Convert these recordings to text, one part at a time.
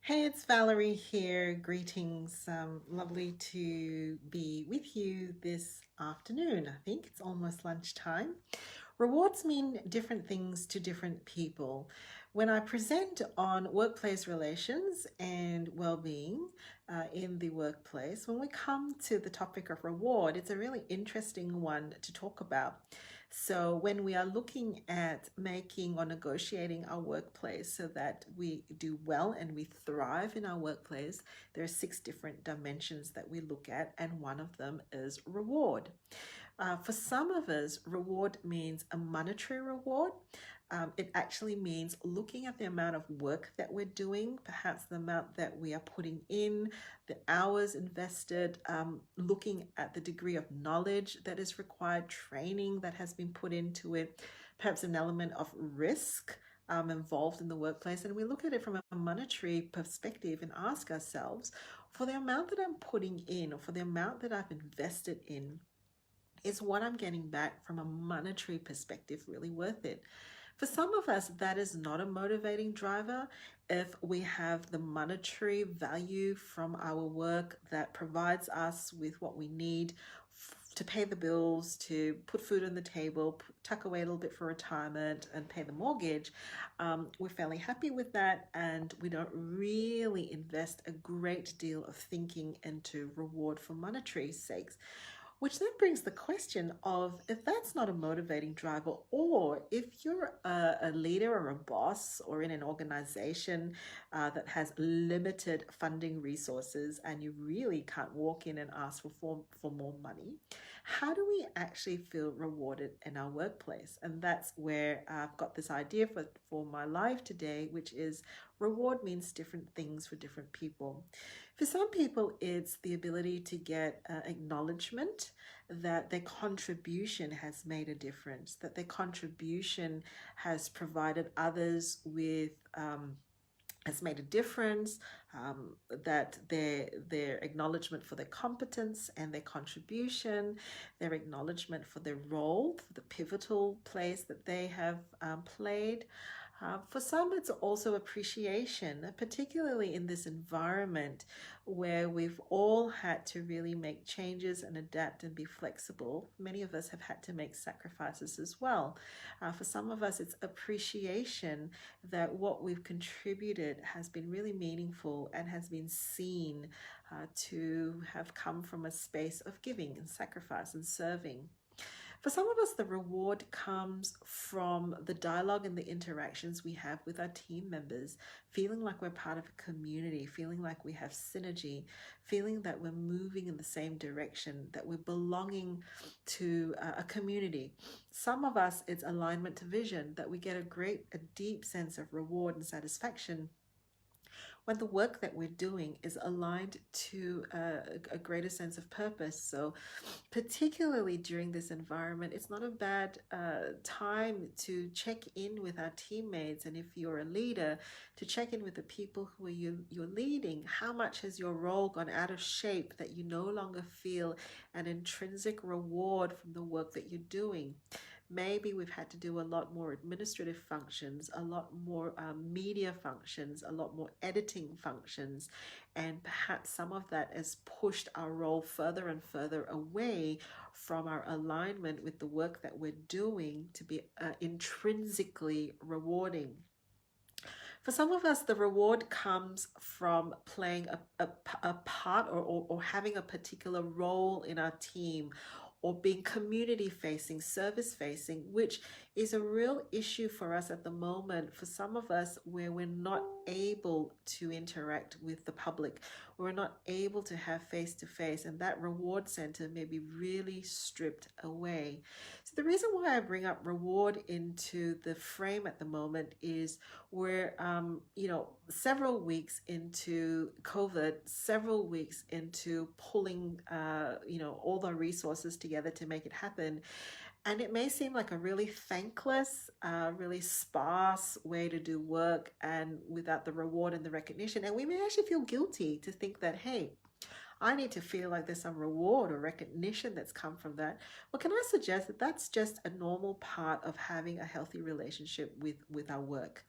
Hey, it's Valerie here. Greetings. Lovely to be with you this afternoon. I think it's almost lunchtime. Rewards mean different things to different people. When I present on workplace relations and well-being in the workplace, when we come to the topic of reward, it's a really interesting one to talk about. So, when we are looking at making or negotiating our workplace so that we do well and we thrive in our workplace, there are six different dimensions that we look at, and one of them is reward. For some of us, reward means a monetary reward. It actually means looking at the amount of work that we're doing, perhaps the amount that we are putting in, the hours invested, looking at the degree of knowledge that is required, training that has been put into it, perhaps an element of risk involved in the workplace. And we look at it from a monetary perspective and ask ourselves, for the amount that I'm putting in or for the amount that I've invested in, is what I'm getting back from a monetary perspective really worth it? For some of us, that is not a motivating driver. If we have the monetary value from our work that provides us with what we need to pay the bills, to put food on the table, tuck away a little bit for retirement, and pay the mortgage, we're fairly happy with that, and we don't really invest a great deal of thinking into reward for monetary sakes. Which then brings the question of, if that's not a motivating driver, or if you're a leader or a boss or in an organization that has limited funding resources and you really can't walk in and ask for more money, how do we actually feel rewarded in our workplace? And that's where I've got this idea for my live today, which is reward means different things for different people. For some people, it's the ability to get acknowledgement that their contribution has made a difference, that their contribution has provided others with has made a difference, that their acknowledgement for their competence and their contribution, their acknowledgement for their role, for the pivotal place that they have played. For some, it's also appreciation, particularly in this environment where we've all had to really make changes and adapt and be flexible. Many of us have had to make sacrifices as well. For some of us, it's appreciation that what we've contributed has been really meaningful and has been seen to have come from a space of giving and sacrifice and serving. For some of us, the reward comes from the dialogue and the interactions we have with our team members, feeling like we're part of a community, feeling like we have synergy, feeling that we're moving in the same direction, that we're belonging to a community. Some of us, it's alignment to vision, that we get a deep sense of reward and satisfaction when the work that we're doing is aligned to a greater sense of purpose. So, particularly during this environment, it's not a bad time to check in with our teammates. And if you're a leader, to check in with the people who you're leading. How much has your role gone out of shape that you no longer feel an intrinsic reward from the work that you're doing? Maybe we've had to do a lot more administrative functions, a lot more media functions, a lot more editing functions, and perhaps some of that has pushed our role further and further away from our alignment with the work that we're doing to be intrinsically rewarding. For some of us, the reward comes from playing a part, or having a particular role in our team, or being community facing, service facing, which is a real issue for us at the moment. For some of us, where we're not able to interact with the public, we're not able to have face to face, and that reward center may be really stripped away. So, the reason why I bring up reward into the frame at the moment is we're, several weeks into COVID, several weeks into pulling, all the resources together to make it happen. And it may seem like a really thankless, really sparse way to do work and without the reward and the recognition. And we may actually feel guilty to think that, hey, I need to feel like there's some reward or recognition that's come from that. Well, can I suggest that that's just a normal part of having a healthy relationship with our work?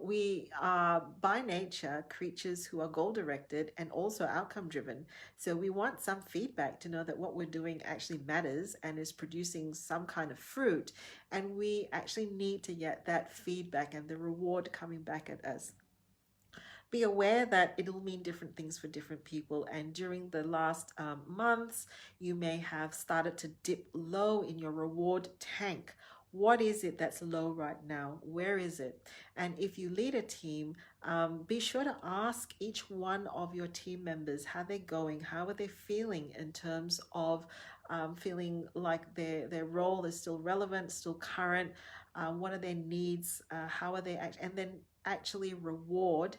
We are by nature creatures who are goal directed and also outcome driven. So we want some feedback to know that what we're doing actually matters and is producing some kind of fruit. And we actually need to get that feedback and the reward coming back at us. Be aware that it'll mean different things for different people. And during the last months, you may have started to dip low in your reward tank. What is it that's low right now? Where is it? And if you lead a team, be sure to ask each one of your team members how they're going, how are they feeling in terms of feeling like their role is still relevant, still current. What are their needs? How are they and then actually reward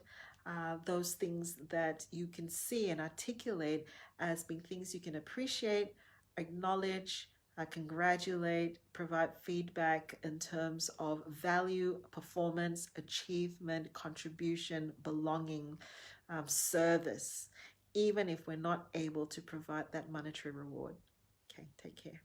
those things that you can see and articulate as being things you can appreciate, acknowledge, congratulate, provide feedback in terms of value, performance, achievement, contribution, belonging, service, even if we're not able to provide that monetary reward. Okay, take care.